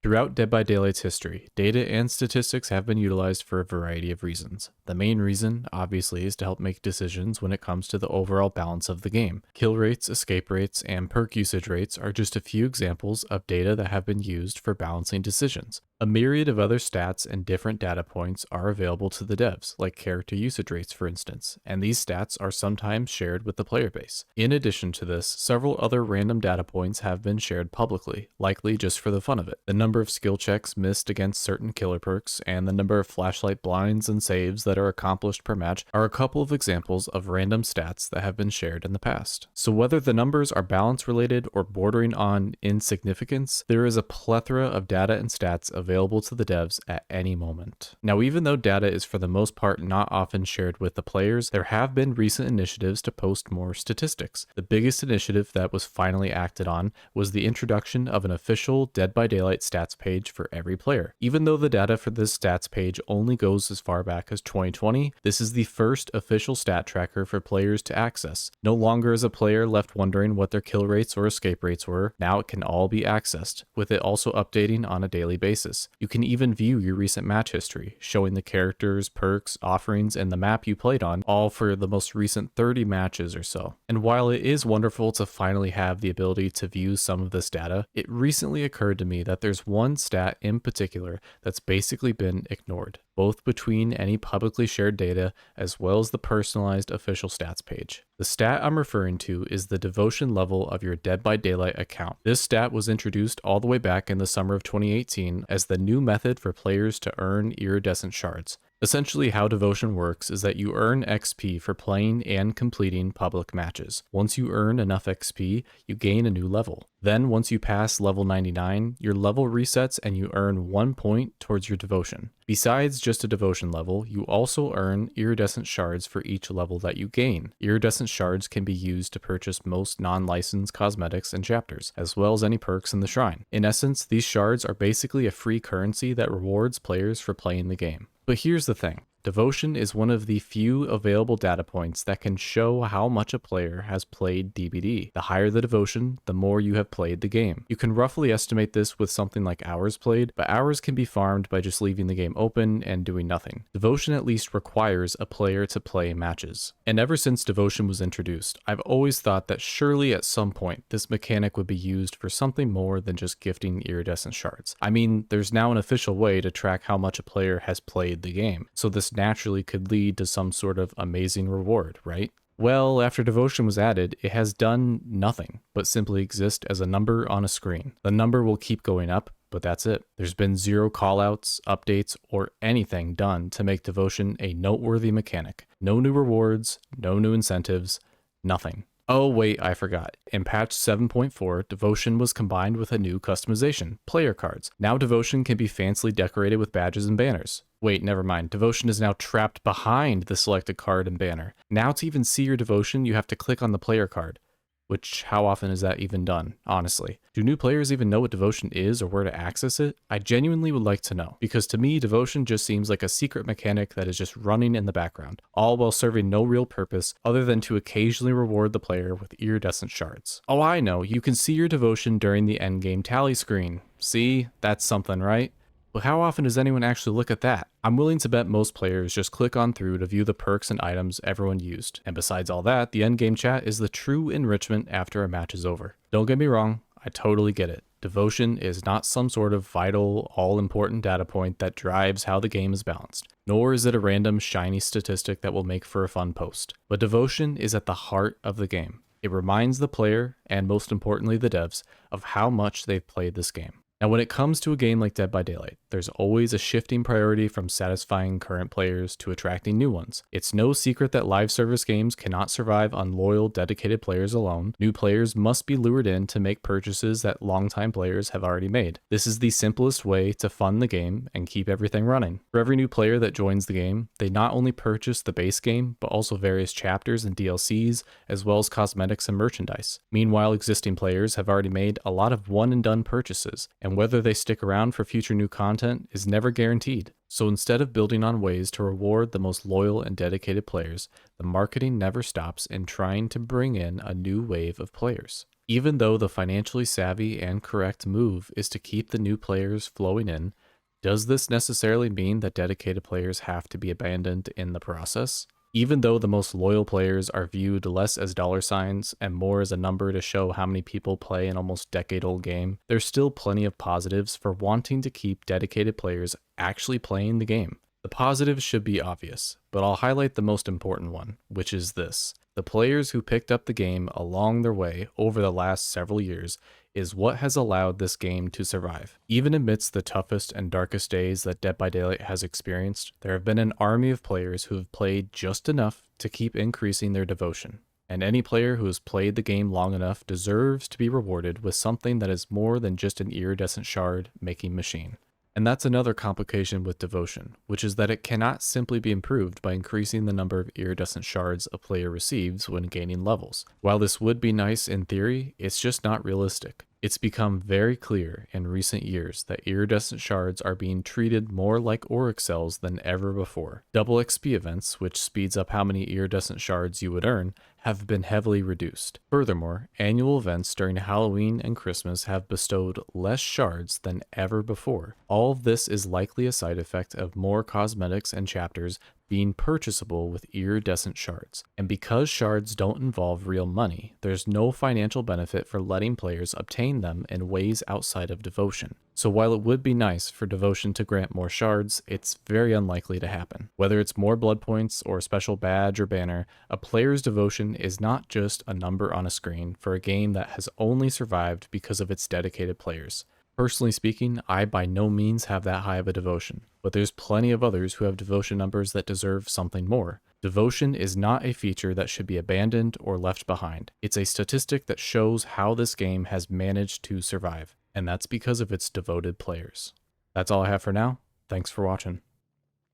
Throughout Dead by Daylight's history, data and statistics have been utilized for a variety of reasons. The main reason, obviously, is to help make decisions when it comes to the overall balance of the game. Kill rates, escape rates, and perk usage rates are just a few examples of data that have been used for balancing decisions. A myriad of other stats and different data points are available to the devs, like character usage rates for instance, and these stats are sometimes shared with the player base. In addition to this, several other random data points have been shared publicly, likely just for the fun of it. The number of skill checks missed against certain killer perks, and the number of flashlight blinds and saves that are accomplished per match are a couple of examples of random stats that have been shared in the past. So whether the numbers are balance related or bordering on insignificance, there is a plethora of data and stats available to the devs at any moment. Now, even though data is for the most part not often shared with the players, there have been recent initiatives to post more statistics. The biggest initiative that was finally acted on was the introduction of an official Dead by Daylight stats page for every player. Even though the data for this stats page only goes as far back as 2020, this is the first official stat tracker for players to access. No longer is a player left wondering what their kill rates or escape rates were. Now it can all be accessed, with it also updating on a daily basis. You can even view your recent match history, showing the characters, perks, offerings, and the map you played on, all for the most recent 30 matches or so. And while it is wonderful to finally have the ability to view some of this data, it recently occurred to me that there's one stat in particular that's basically been ignored, both between any publicly shared data as well as the personalized official stats page. The stat I'm referring to is the devotion level of your Dead by Daylight account. This stat was introduced all the way back in the summer of 2018 as the new method for players to earn iridescent shards. Essentially, how devotion works is that you earn XP for playing and completing public matches. Once you earn enough XP, you gain a new level. Then, once you pass level 99, your level resets and you earn 1 point towards your devotion. Besides just a devotion level, you also earn iridescent shards for each level that you gain. Iridescent shards can be used to purchase most non-licensed cosmetics and chapters, as well as any perks in the shrine. In essence, these shards are basically a free currency that rewards players for playing the game. But here's the thing. Devotion is one of the few available data points that can show how much a player has played DBD. The higher the devotion, the more you have played the game. You can roughly estimate this with something like hours played, but hours can be farmed by just leaving the game open and doing nothing. Devotion at least requires a player to play matches. And ever since Devotion was introduced, I've always thought that surely at some point this mechanic would be used for something more than just gifting iridescent shards. I mean, there's now an official way to track how much a player has played the game, so this naturally could lead to some sort of amazing reward, right? Well, after Devotion was added, it has done nothing but simply exist as a number on a screen. The number will keep going up, but that's it. There's been zero callouts, updates, or anything done to make Devotion a noteworthy mechanic. No new rewards, no new incentives, nothing. Oh wait, I forgot. In patch 7.4, Devotion was combined with a new customization, player cards. Now Devotion can be fancily decorated with badges and banners. Wait, never mind. Devotion is now trapped behind the selected card and banner. Now to even see your Devotion, you have to click on the player card. Which, how often is that even done, honestly? Do new players even know what Devotion is or where to access it? I genuinely would like to know, because to me, Devotion just seems like a secret mechanic that is just running in the background, all while serving no real purpose other than to occasionally reward the player with iridescent shards. Oh, I know, you can see your Devotion during the endgame tally screen. See? That's something, right? But how often does anyone actually look at that? I'm willing to bet most players just click on through to view the perks and items everyone used. And besides all that, the endgame chat is the true enrichment after a match is over. Don't get me wrong, I totally get it. Devotion is not some sort of vital, all-important data point that drives how the game is balanced. Nor is it a random, shiny statistic that will make for a fun post. But Devotion is at the heart of the game. It reminds the player, and most importantly the devs, of how much they've played this game. Now, when it comes to a game like Dead by Daylight, there's always a shifting priority from satisfying current players to attracting new ones. It's no secret that live service games cannot survive on loyal, dedicated players alone. New players must be lured in to make purchases that longtime players have already made. This is the simplest way to fund the game and keep everything running. For every new player that joins the game, they not only purchase the base game, but also various chapters and DLCs, as well as cosmetics and merchandise. Meanwhile, existing players have already made a lot of one-and-done purchases, and whether they stick around for future new content is never guaranteed. So instead of building on ways to reward the most loyal and dedicated players, the marketing never stops in trying to bring in a new wave of players. Even though the financially savvy and correct move is to keep the new players flowing in, does this necessarily mean that dedicated players have to be abandoned in the process? Even though the most loyal players are viewed less as dollar signs and more as a number to show how many people play an almost decade-old game, there's still plenty of positives for wanting to keep dedicated players actually playing the game. The positives should be obvious, but I'll highlight the most important one, which is this. The players who picked up the game along their way over the last several years is what has allowed this game to survive. Even amidst the toughest and darkest days that Dead by Daylight has experienced, there have been an army of players who have played just enough to keep increasing their devotion. And any player who has played the game long enough deserves to be rewarded with something that is more than just an iridescent shard making machine. And that's another complication with devotion, which is that it cannot simply be improved by increasing the number of iridescent shards a player receives when gaining levels. While this would be nice in theory, it's just not realistic. It's become very clear in recent years that iridescent shards are being treated more like auric cells than ever before. Double XP events, which speeds up how many iridescent shards you would earn, have been heavily reduced. Furthermore, annual events during Halloween and Christmas have bestowed less shards than ever before. All of this is likely a side effect of more cosmetics and chapters being purchasable with iridescent shards. And because shards don't involve real money, there's no financial benefit for letting players obtain them in ways outside of devotion. So while it would be nice for devotion to grant more shards, it's very unlikely to happen. Whether it's more blood points or a special badge or banner, a player's devotion is not just a number on a screen for a game that has only survived because of its dedicated players. Personally speaking, I by no means have that high of a devotion, but there's plenty of others who have devotion numbers that deserve something more. Devotion is not a feature that should be abandoned or left behind. It's a statistic that shows how this game has managed to survive, and that's because of its devoted players. That's all I have for now. Thanks for watching.